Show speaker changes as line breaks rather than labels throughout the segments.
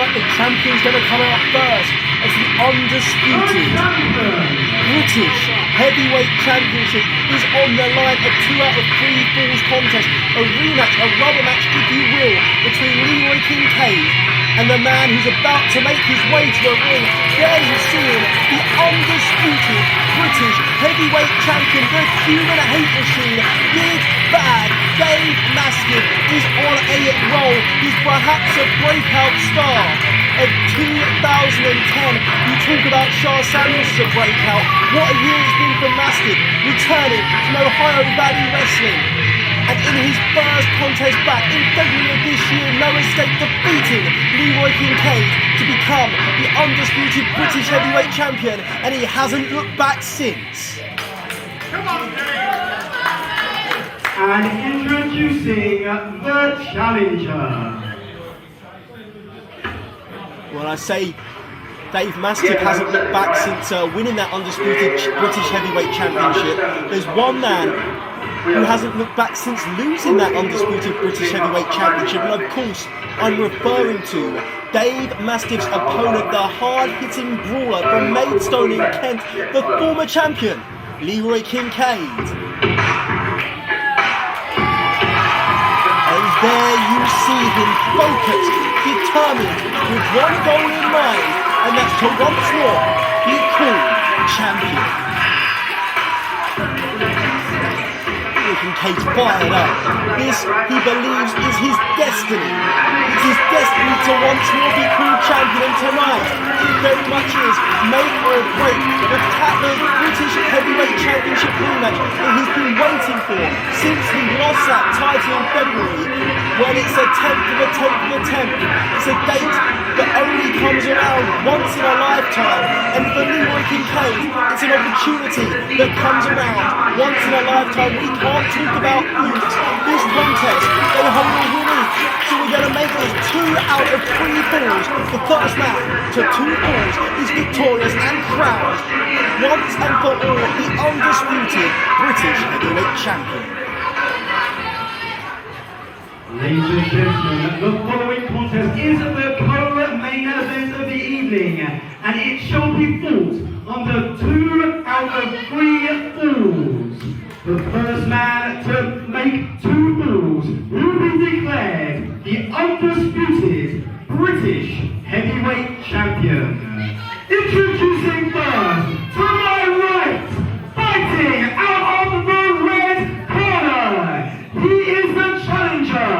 like the champion's going to come out first as the undisputed British Heavyweight Championship is on the line. A 2 out of 3 falls contest, a rematch, a rubber match if you will, between Leroy Kincaide and the man who's about to make his way to the ring. There you see him, the undisputed British Heavyweight Champion, the human hate machine, Big Bad Dave Mastiff is on a roll. He's perhaps a breakout star of 2010. You talk about Shah Samuels as a breakout. What a year it's been for Mastiff, returning from Ohio Valley Wrestling. And in his first contest back in February of this year, no escape, defeating Leroy Kincaide to become the undisputed British Heavyweight Champion, and he hasn't looked back since.
Come on, and introducing the challenger.
Well, I say Dave Mastiff hasn't looked back since winning that undisputed British Heavyweight Championship. There's one man who hasn't looked back since losing that undisputed British Heavyweight Championship, and of course I'm referring to Dave Mastiff's opponent, the hard-hitting brawler from Maidstone in Kent, the former champion, Leroy Kincaide. And there you see him, focused, determined, with one goal in mind, and that's to once more be called champion. Kincaid's fired up. This, he believes, is his destiny. It's his destiny to once more be called champion, and tonight it very much is make or break the British Heavyweight Championship rematch that he's been waiting for since he lost that title in February. Well, it's a 10th of a 10th of a 10th. It's a date that only comes around once in a lifetime, and for Leroy Kincaide, it's an opportunity that comes around once in a lifetime. We can't talk about flukes. This contest, they hold a winning, so we're going to make this 2 out of 3 falls. The first man to 2 falls is victorious and crowned once and for all the undisputed British Heavyweight Champion.
Ladies and gentlemen, the following contest is the co-main event of the evening, and it shall be fought under 2 out of 3 falls. The first man to make 2 falls will be declared the undisputed British Heavyweight Champion. Introducing first, to my right, fighting out of the red corner, he is the challenger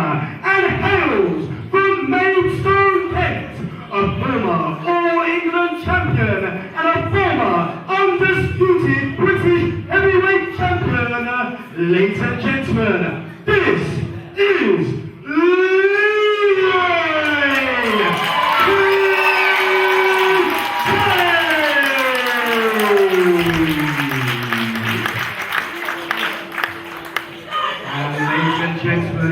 and hails from Maidstone, Kent, a former All-England champion and a former undisputed British Heavyweight Champion. Ladies and gentlemen, this is Leroy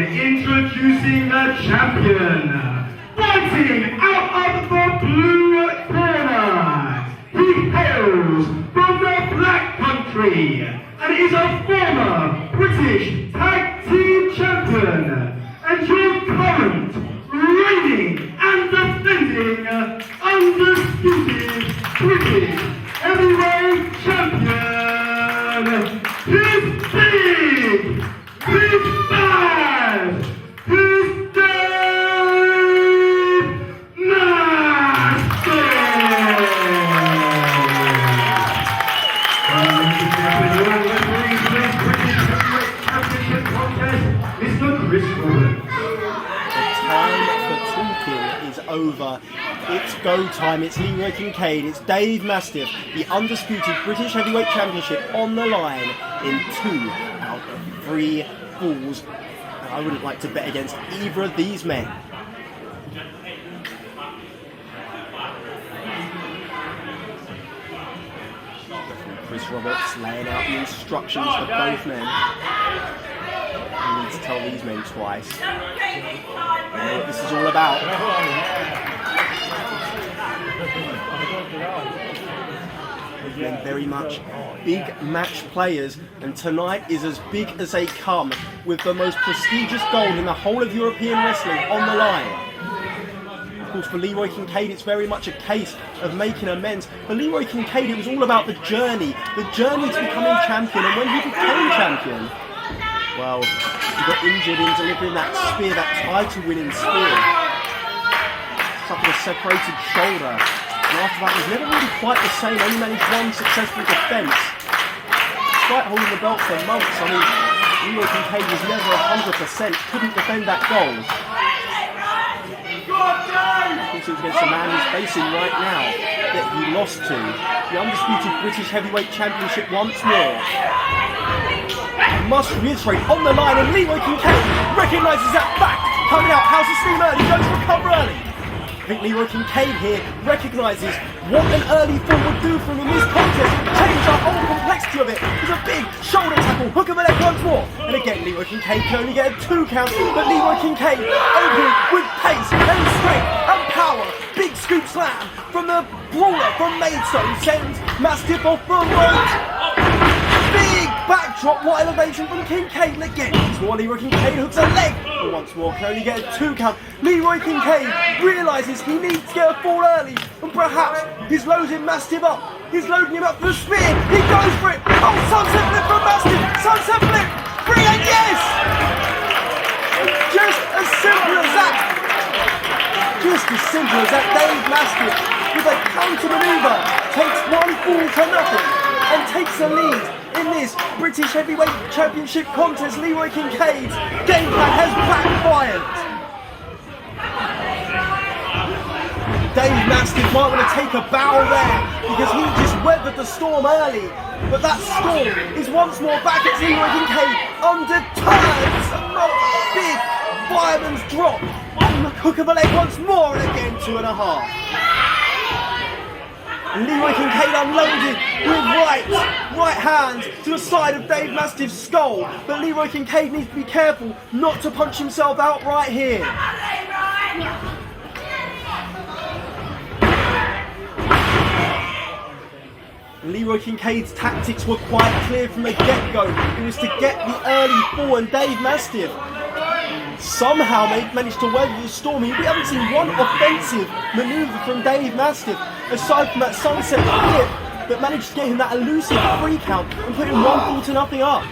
introducing the champion, fighting out of the blue corner. He hails from the Black Country and is a former British Tag Team Champion and your current reigning and defending undisputed British Heavyweight Champion. His big bad, his Dave Mastiff!
Over. It's go time. It's Leroy Kincaide. It's Dave Mastiff. The undisputed British Heavyweight Championship on the line in 2 out of 3 falls. And I wouldn't like to bet against either of these men. Chris Roberts laying out the instructions for both men. You need to tell these men twice. You know what this is all about. These men very much big match players, and tonight is as big as they come, with the most prestigious gold in the whole of European wrestling on the line. Of course, for Leroy Kincaide, it's very much a case of making amends. For Leroy Kincaide, it was all about the journey to becoming champion. And when he became champion, well, he got injured in delivering that spear, that title-winning spear. Suffered a separated shoulder. And after that, it was never really quite the same. Only managed one successful defence. Despite holding the belt for months, I mean, Leroy Kincaide was never 100%, couldn't defend that goal. Of course, it was against a man he's facing right now that he lost to. The undisputed British Heavyweight Championship once more. I must reiterate, on the line, and Leroy Kincaide recognises that fact. Coming out, House of Steam early, goes for a cover early. I think Leroy Kincaide here recognises what an early fall would do for him in this contest. Change the whole complexity of it. There's a big shoulder tackle, hook of the leg once more. And again, Leroy Kincaide can only get a 2 count, but Leroy Kincaide opening with pace and strength and power. Big scoop slam from the brawler from Maidstone sends Mastiff off the ropes. Big backdrop, what elevation from Kincaide. And again, once more Leroy Kincaide hooks a leg. But once more can only get a 2 count. Leroy Kincaide realises he needs to get a fall early. And perhaps he's loading Mastiff up. He's loading him up for the spear. He goes for it. Oh, sunset flip from Mastiff. Sunset flip. Brilliant, yes! Just as simple as that. Just as simple as that. Dave Mastiff, with a counter manoeuvre, takes 1 fall to nothing and takes the lead in this British Heavyweight Championship contest. Leroy Kincaide's game plan has backfired. Dave Mastiff might want to take a bow there because he just weathered the storm early. But that storm is once more back at Leroy Kincaide. Underturns, big fireman's drop. And the hook of a leg once more, and again 2.5. And Leroy Kincaide unloaded with right hand to the side of Dave Mastiff's skull. But Leroy Kincaide needs to be careful not to punch himself out right here. Leroy Kincaide's tactics were quite clear from the get-go. It was to get the early fall, and Dave Mastiff somehow managed to weather the storm. We haven't seen one offensive manoeuvre from Dave Mastiff aside from that sunset flip that managed to get him that elusive 3 count and put him 1 fall to nothing up.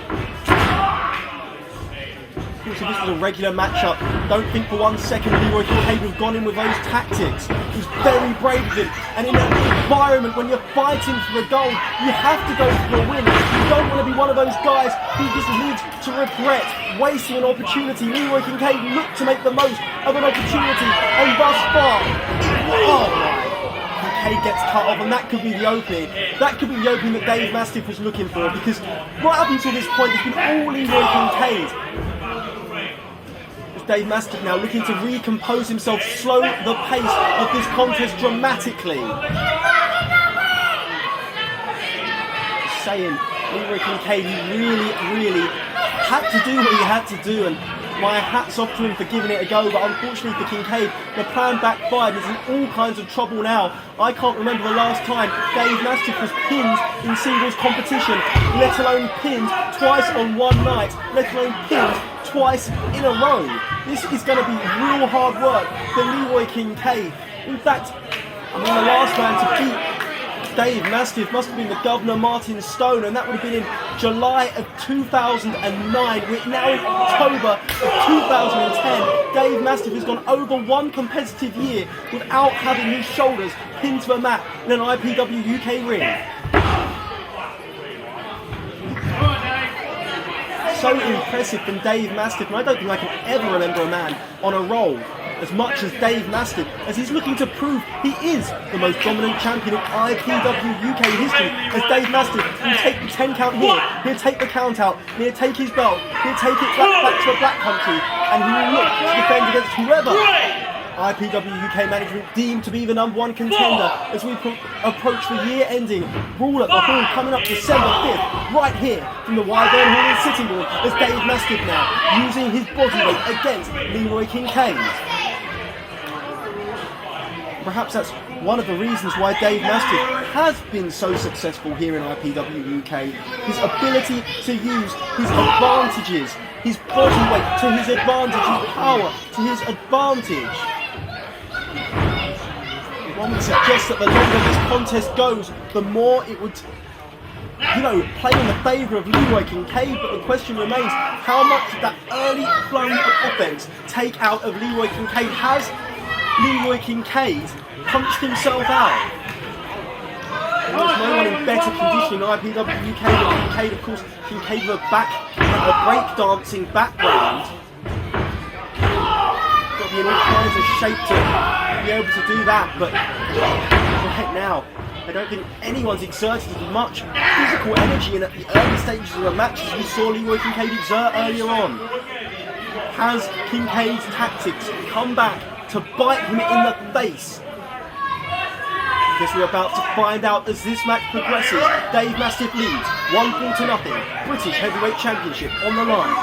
Of course, if this was a regular matchup, don't think for 1 second Leroy Kincaide would have gone in with those tactics. He was very brave with it, and in an environment when you're fighting for the goal, you have to go for the win. You don't want to be one of those guys who just lives to regret wasting an opportunity. Leroy Kincaide looked to make the most of an opportunity, and thus far, Kincaide gets cut off, and that could be the opening. That could be the opening that Dave Mastiff was looking for, because right up until this point, it's been all Leroy Kincaide. Dave Mastiff now looking to recompose himself, slow the pace of this contest dramatically. Saying Leroy Kincaide, he really had to do what he had to do, and my hat's off to him for giving it a go, but unfortunately for Kincaide, the plan backfired. He's in all kinds of trouble now. I can't remember the last time Dave Mastiff was pinned in singles competition, let alone pinned twice on one night, let alone pinned twice in a row. This is going to be real hard work for Leroy Kincaide. In fact, I mean, the last man to beat Dave Mastiff must have been the Governor Martin Stone, and that would have been in July of 2009. We're now in October of 2010. Dave Mastiff has gone over 1 competitive year without having his shoulders pinned to a mat in an IPW UK ring. So impressive from Dave Mastiff, and I don't think I can ever remember a man on a roll as much as Dave Mastiff, as he's looking to prove he is the most dominant champion in IPW UK history. As Dave Mastiff will take the 10 count here, he'll take the count out, he'll take his belt, he'll take it back to the Black Country, and he will look to defend against whoever IPW UK management deemed to be the #1 contender as we approach the year-ending Brawl at the Hall coming up December 5th, right here from the Wyvern Hall and Sitting Room, as Dave Mastiff now using his bodyweight against Leroy Kincaide. Perhaps that's one of the reasons why Dave Mastiff has been so successful here in IPW UK. His ability to use his advantages, his body weight to his advantage, his power to his advantage. one would suggest that the longer this contest goes, the more it would, play in the favour of Leroy Kincaide, but the question remains, how much did that early flurry of offence take out of Leroy Kincaide? Has Leroy Kincaide punched himself out? There was no one in better conditioning, IPW UK than Kincaide. Of course, Kincaide with a breakdancing background. Got to be in all kinds of shape to be able to do that, but right now, I don't think anyone's exerted as much physical energy in at the early stages of the match as we saw Leroy Kincaide exert earlier on. Has Kincaide's tactics come back to bite him in the face? I guess we're about to find out as this match progresses. Dave Mastiff leads 1-0. British Heavyweight Championship on the line.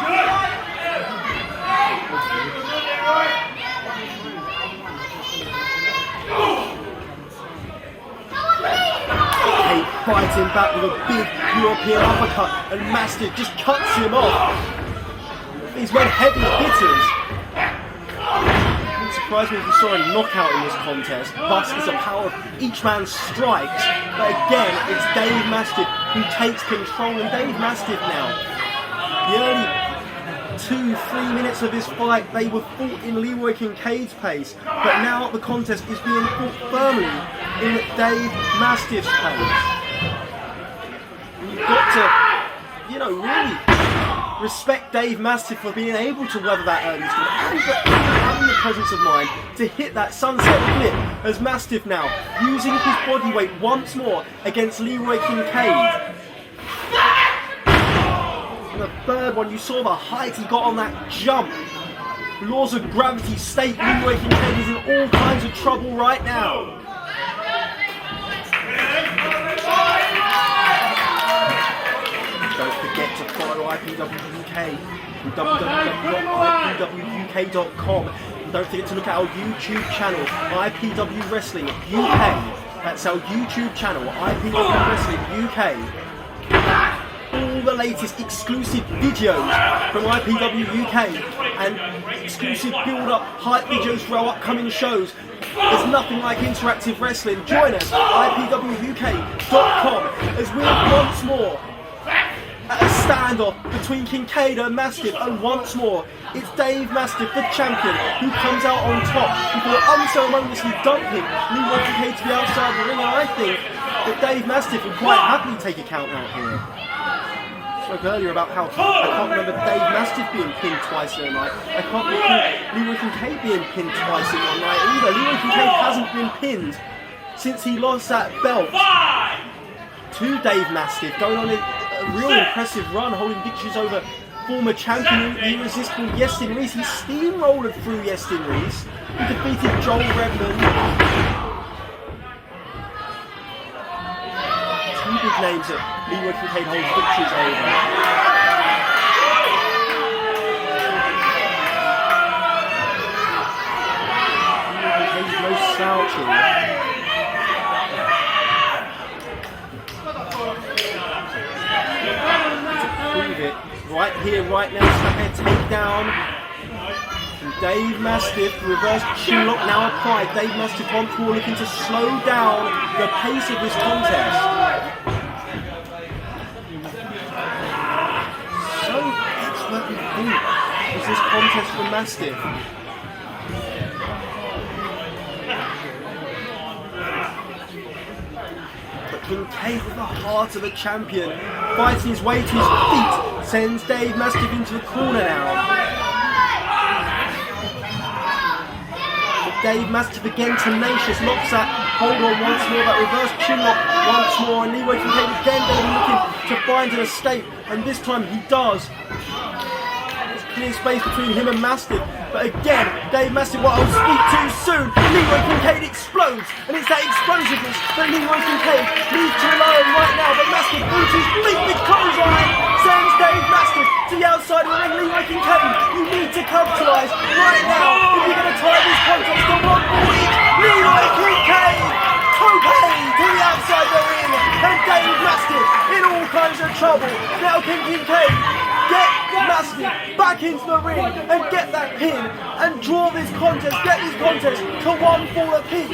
Kate fighting back with a big European uppercut, and Mastiff just cuts him off. These men heavy hitters. It wouldn't surprise me if we saw a knockout in this contest. Thus is the power of each man's strikes. But again, it's Dave Mastiff who takes control, and Dave Mastiff now, the early 2-3 minutes of this fight, they were fought in Leroy Kincaide's pace, but now the contest is being fought firmly in Dave Mastiff's pace. And you've got to, really respect Dave Mastiff for being able to weather that early storm and for having the presence of mind to hit that sunset flip as Mastiff now using his body weight once more against Leroy Kincaide. And the third one, you saw the height he got on that jump. Laws of gravity state Leroy Kincaide is in all kinds of trouble right now. Don't forget to follow IPW UK from www.ipwuk.com. And don't forget to look at our YouTube channel, IPW Wrestling UK. That's our YouTube channel, IPW Wrestling UK. All the latest exclusive videos from IPW UK and exclusive build-up hype videos for our upcoming shows. There's nothing like interactive wrestling. Join us at ipwuk.com as we're once more at a standoff between Kincaide and Mastiff, and once more it's Dave Mastiff, the champion, who comes out on top before unceremoniously dumping Leroy Kincaide to the outside of the ring. And I think that Dave Mastiff would quite happily take a count out here. I spoke earlier about how I can't remember Dave Mastiff being pinned twice in a night. I can't recall Leroy Kincaide being pinned twice in one night either. Leroy Kincaide hasn't been pinned since he lost that belt to Dave Mastiff, going on a real impressive run, holding victories over former champion, the irresistible Yestin Reese. He steamrolled through Yestin Reese. He defeated Joel Redmond. Two big names that Leroy Kincaide holds victories over. Leroy Kincaide's no slouching. It right here, right now. Snap a takedown from Dave Mastiff. Reverse chinlock now applied. Dave Mastiff once more looking to slow down the pace of this contest. So expertly deep is this contest from Mastiff. Kincaide with the heart of a champion, fighting his way to his feet, sends Dave Mastiff into the corner now. But Dave Mastiff again tenacious, locks that hold on once more, that reverse chinlock once more, and Leroy Kincaide again going to be looking to find an escape, and this time he does. There's clear space between him and Mastiff, but again, Dave Mastiff, what I'll speak too soon. Leroy Kincaide explodes, and it's that explosiveness that Leroy Kincaide leaves to rely on right now. But Mastiff into his big clothesline sends Dave Mastiff to the outside of the ring. Leroy Kincaide, you need to capitalise right now if you're going to tie this contest to 1 more week. Leroy Kincaide, tope to the outside of the ring, and Dave Mastiff in all kinds of trouble. Now can Kincaide get Mastiff back into the ring and get that pin and draw this contest, get this contest to 1 fall apiece.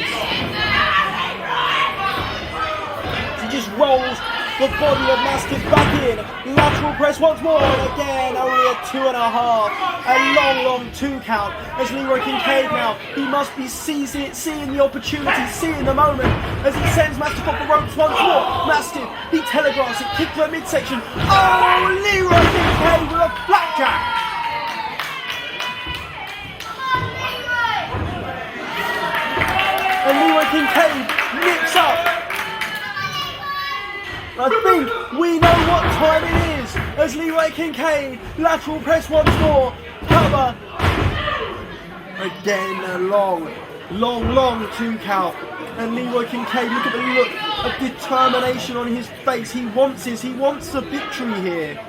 just rolls the body of Mastiff back in. Lateral press once more, and again only a 2.5. A long 2 count as Leroy Kincaide now. He must be seeing the opportunity, seeing the moment as he sends Mastiff off the ropes once more. Mastiff, he telegraphs it, kick to the midsection. Oh, Leroy Kincaide with a blackjack. And Leroy Kincaide nips up. I think we know what time it is as Leroy Kincaide lateral press once more. Cover. Again a long 2 count. And Leroy Kincaide, look at the look of determination on his face. He wants this. He wants the victory here.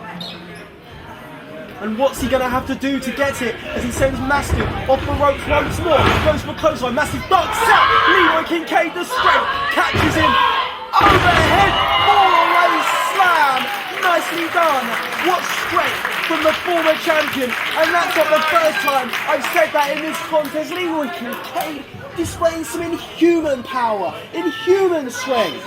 And what's he going to have to do to get it as he sends Mastiff off the ropes once more? Goes for clothesline. Mastiff ducks out. Leroy Kincaide, the strength, catches him overhead, all-away slam. Nicely done. What strength from the former champion. And that's not the first time I've said that in this contest. Leroy Kincaide displaying some inhuman power, inhuman strength.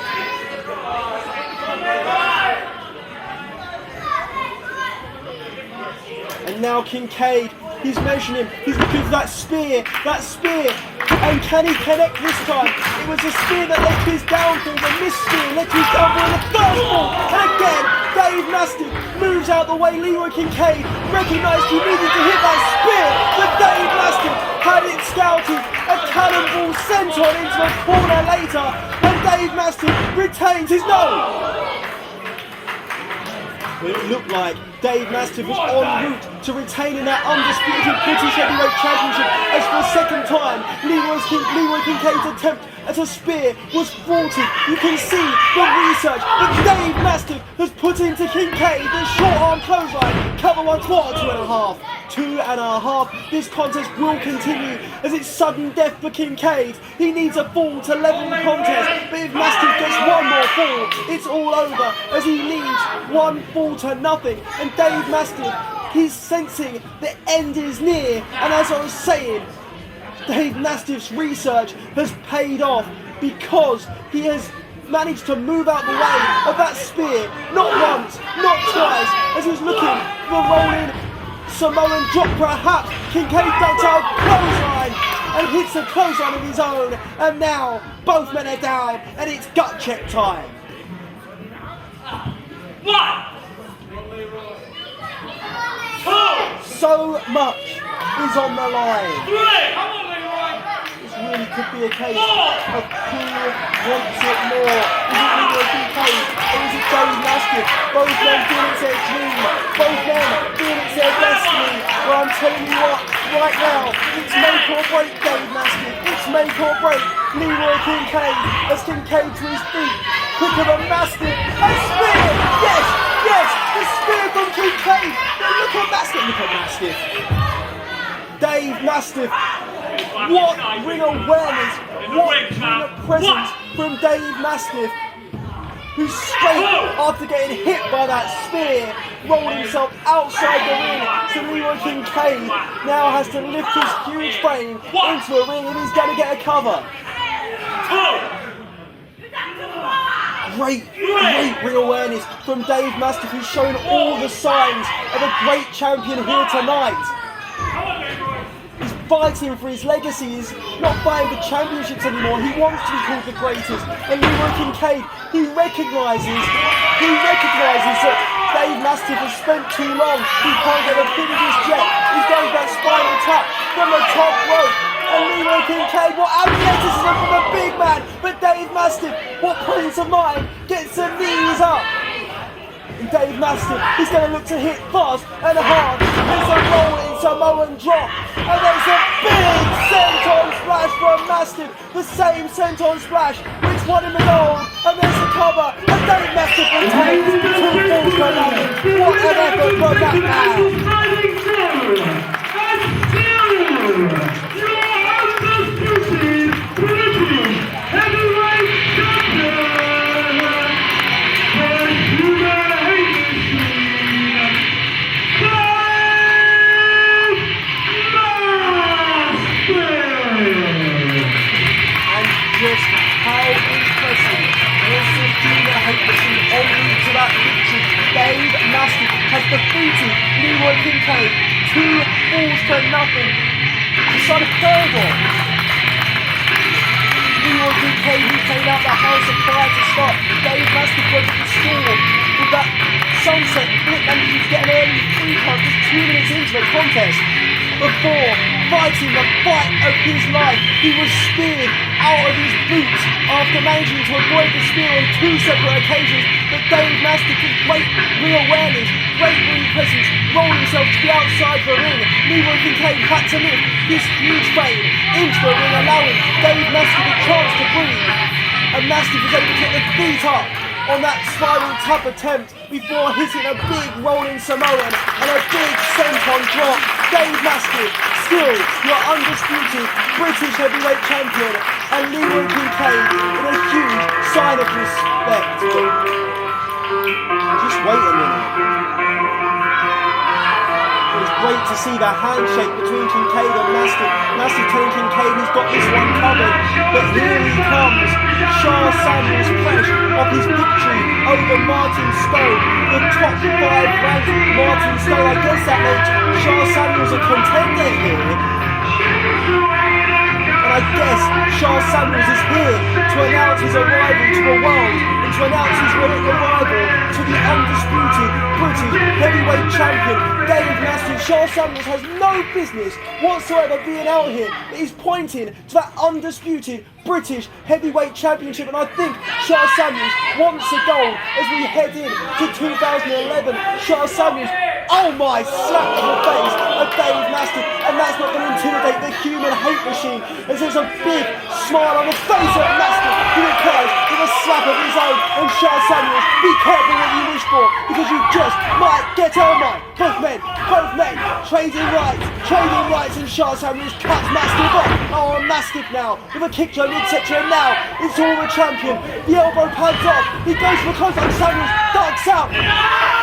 And now Kincaide, he's measuring him, he's looking for that spear, and can he connect this time? It was a spear that led to his downfall, the missed spear led to his downfall in the first fall, and again, Dave Mastiff moves out the way. Leroy Kincaide recognised he needed to hit that spear, but Dave Mastiff had it scouted, a cannonball sent on into the corner later, and Dave Mastiff retains his nose. It looked like Dave Mastiff was en route to retaining that undisputed British Heavyweight Championship as for a second time Leroy Kincaid's attempt at a spear was thwarted. You can see the research that Dave Mastiff has put into Kincaide. The short arm clothesline, cover once more, 2.5. 2.5. This contest will continue as it's sudden death for Kincaide. He needs a fall to level the contest, but if Mastiff gets one more fall, it's all over as he leads 1 fall to nothing. And Dave Mastiff, he's sensing the end is near, and as I was saying, Dave Mastiff's research has paid off because he has managed to move out the way of that spear, not once, not twice, as he was looking for the rolling Samoan drop perhaps. Kincaide ducks out clothesline and hits a clothesline of his own, and now both men are down and it's gut check time.
1, 2,
So much is on the line.
3. Come on, Leroy.
This really could be a case of who wants it more. Is it Leroy Kincaide or is it Dave Mastiff? Both men feel it's their dream. Both men feel it's their destiny. Well, I'm telling you what, right now, it's make or break Dave Mastiff. It's make or break Leroy Kincaide as Kincaide to his feet. Quicker than Mastiff. A spear! Yes! Yes! The spear from Kincaide! Look at Mastiff! Dave Mastiff. What ring awareness, what ring of presence from Dave Mastiff, who's straight after getting hit by that spear, rolled himself outside the ring. So Leroy Kincaide now has to lift his huge frame into a ring and he's going to get a cover. Great ring awareness from Dave Mastiff, who's showing all the signs of a great champion here tonight. He's fighting for his legacy. He's not fighting for championships anymore. He wants to be called the greatest. And Leroy Kincaide, he recognises that Dave Mastiff has spent too long. He can't get a finish just yet. He's going for that spinal tap from the top rope. And Leroy Kincaide, what athleticism from a big man. But Dave Mastiff, what presence of mind, gets the knees up. And Dave Mastiff, he's going to look to hit fast and hard. There's a rolling Samoan drop. And there's a big senton splash from Mastiff. The same senton splash which won him the gold. And there's the cover. And Dave Mastiff retains 2 falls to nothing. What an effort from that man. Just how impressive was the has defeated Leroy Kincaide 2-0. Inside a curve. Leroy Kincaide, who came out the house of fire to start. Dave Mastiff went to the score with that sunset blip, and he was getting early 3 count just 2 minutes into the contest. Before fighting the fight of his life, he was speared out of his boots after managing to avoid the spear on 2 separate occasions. But Dave Mastiff, with great ring awareness, great ring presence, rolled himself to the outside of the ring. Leroy Kincaide had to lift his huge frame into the ring, allowing Dave Mastiff a chance to breathe. And Mastiff was able to get the feet up on that spiral tap attempt before hitting a big rolling Samoan and a big senton drop. Dave Mastiff, still your undisputed British heavyweight champion, and Leroy Kincaide in a huge sign of respect. Just wait a minute. It was great to see the handshake between Kincaide and Mastiff. Mastiff telling Kincaide he's got this one covered. But here he comes. Shah Samuels fresh off his victory over Martin Stone. The top 5 ranked Martin Stone. I guess that makes Shah Samuels a contender here. And I guess Shah Samuels is here to announce his arrival to the world and to announce his arrival to the undisputed British heavyweight champion, Dave Mastiff. Shah Samuels has no business whatsoever being out here, but he's pointing to that undisputed British heavyweight championship, and I think Shah Samuels wants the gold as we head in to 2011. Shah Samuels, oh my, slap in the face of Dave Mastiff, and that's not going to intimidate the human hate machine, as there's a big smile on the face of Mastiff, who replies with a slap of his own. And Shah Samuels, be careful what you wish for, because you just might get Elmine. Both men trading rights, and Shah Samuels cuts Mastiff off. Oh, Mastiff now with a kick to a midsection, and now it's all the champion. The elbow pads off, he goes for the close up. Samuels ducks out.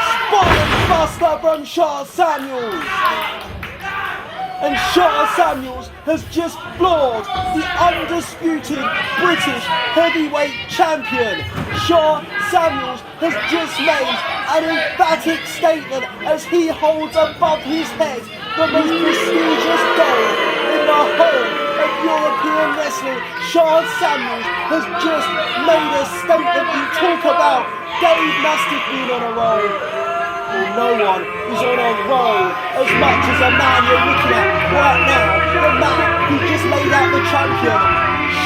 Spine buster from Shah Samuels. And Shah Samuels has just floored the undisputed British heavyweight champion. Shah Samuels has just made an emphatic statement as he holds above his head the most prestigious gold in the whole of European wrestling. Shah Samuels has just made a statement. You talk about Dave Mastiff being on a roll. No one is on a roll as much as a man you're looking at right now, the man who just laid out the champion,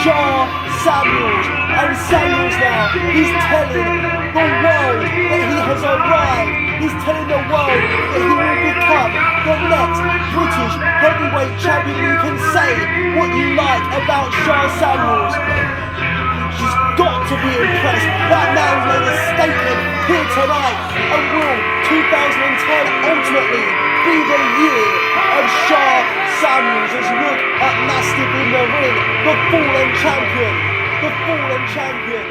Shah Samuels. And Samuels now, he's telling the world that he has arrived. He's telling the world that he will become the next British heavyweight champion. You can say what you like about Shah Samuels. You've got to be impressed. That man's made a statement here tonight, and will 2010 ultimately be the year of Shah Samuels? As we look at Mastiff in the ring, the fallen champion, the fallen champion.